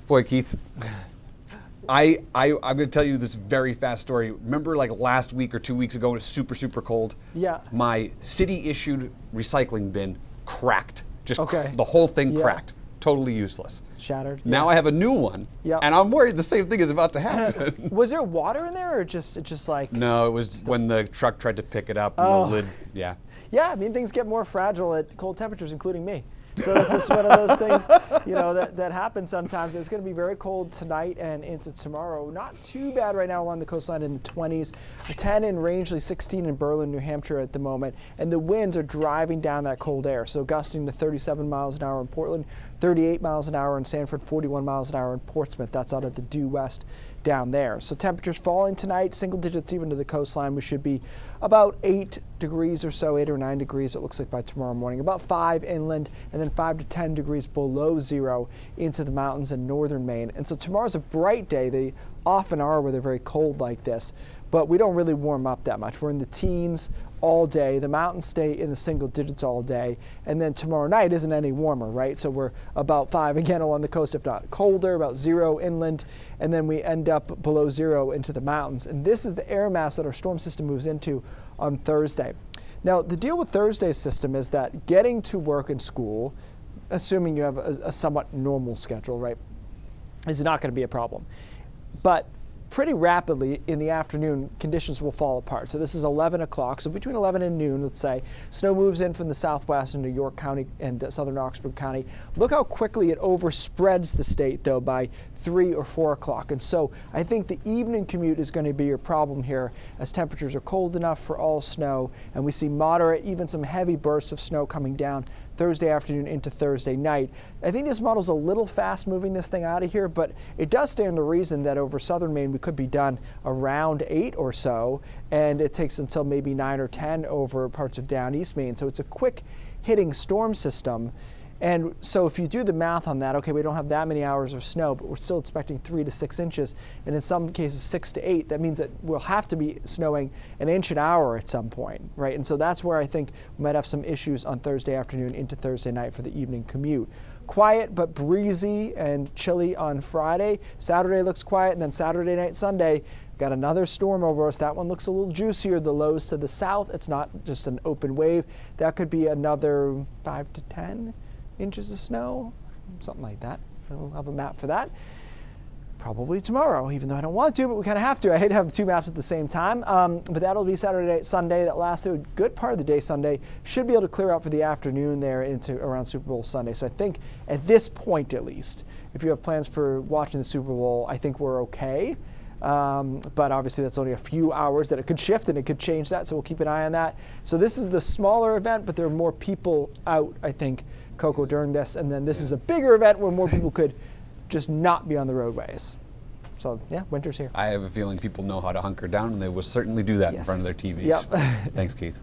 Boy, Keith, I'm going to tell you this very fast story. Remember like last week or 2 weeks ago, it was super, super cold? Yeah. My city-issued recycling bin cracked. Just Okay. the whole thing Yeah. cracked. Totally useless. Shattered. Now I have a new one, Yep. and I'm worried the same thing is about to happen. Was there water in there, or just like? No, it was when the truck tried to pick it up and the lid, yeah. Yeah, I mean, things get more fragile at cold temperatures, including me. So that's just one of those things, that happens sometimes. It's going to be very cold tonight and into tomorrow. Not too bad right now along the coastline in the 20s. 10 in Rangeley, 16 in Berlin, New Hampshire at the moment. And the winds are driving down that cold air. So gusting to 37 miles an hour in Portland, 38 miles an hour in Sanford, 41 miles an hour in Portsmouth. That's out of the due west down there. So temperatures falling tonight, single digits even to the coastline. We should be about 8 degrees or so, 8 or 9 degrees it looks like by tomorrow morning. About 5 inland, and then 5 to 10 degrees below zero into the mountains in northern Maine. And so tomorrow's a bright day. They often are where they're very cold like this, but we don't really warm up that much. We're in the teens all day. The mountains stay in the single digits all day. And then tomorrow night isn't any warmer, right? So we're about 5 again along the coast, if not colder, about 0 inland. And then we end up below 0 into the mountains. And this is the air mass that our storm system moves into on Thursday. Now, the deal with Thursday's system is that getting to work and school, assuming you have a somewhat normal schedule, right, is not going to be a problem. But pretty rapidly in the afternoon, conditions will fall apart. So this is 11 o'clock. So between 11 and noon, let's say, snow moves in from the southwest into York County and southern Oxford County. Look how quickly it overspreads the state, though, by 3 or 4 o'clock. And so I think the evening commute is going to be your problem here, as temperatures are cold enough for all snow, and we see moderate, even some heavy bursts of snow coming down Thursday afternoon into Thursday night. I think this model's a little fast moving this thing out of here, but it does stand to reason that over southern Maine we could be done around 8 or so, and it takes until maybe 9 or 10 over parts of down east Maine. So it's a quick hitting storm system. And so if you do the math on that, okay, we don't have that many hours of snow, but we're still expecting 3 to 6 inches, and in some cases 6 to 8. That means that we'll have to be snowing an inch an hour at some point, right? And so that's where I think we might have some issues on Thursday afternoon into Thursday night for the evening commute. Quiet but breezy and chilly on Friday. Saturday looks quiet, and then Saturday night, Sunday, got another storm over us. That one looks a little juicier. The lows to the south. It's not just an open wave. That could be another 5 to 10 inches of snow, something like that. We'll have a map for that probably tomorrow, even though I don't want to, but we kind of have to. I hate to have 2 maps at the same time, but that'll be Saturday night, Sunday. That last a good part of the day Sunday should be able to clear out for the afternoon there into around Super Bowl Sunday. So I think at this point, at least, if you have plans for watching the Super Bowl, I think we're okay. But obviously that's only a few hours that it could shift and it could change that, so we'll keep an eye on that. So this is the smaller event, but there are more people out, I think, Coco, during this, and then this is a bigger event where more people could just not be on the roadways. So yeah, winter's here. I have a feeling people know how to hunker down, and they will certainly do that in front of their TVs. Yep. Thanks, Keith.